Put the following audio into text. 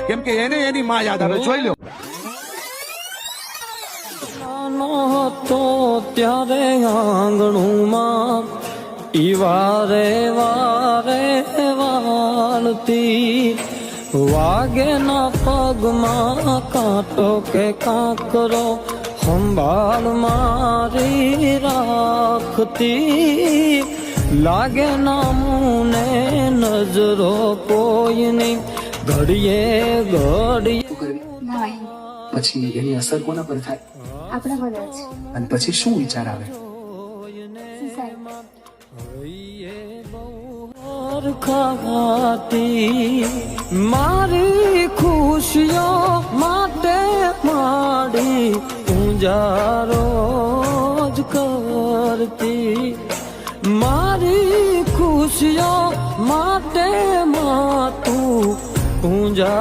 કેમ કે એને એની માં યાદ આવે. જોઈ લો. તો ત્યારે આંગણુમાં ઈ વારે વારે વાળતી, વાગે ના પગમાં કાંટો કે કાંકરો સંભાળ મારી રાખતી, લાગે ના મુને નજરો કોઈની ઘડીએ ઘડીએ. પછી એની અસર કોના પર થાય? આપણા પર જ. અને પછી શું વિચાર આવે? મારી ખુશીઓ માટે માડી પૂજારો જ કરતી, મારી ખુશીઓ માટે માં તું પૂજા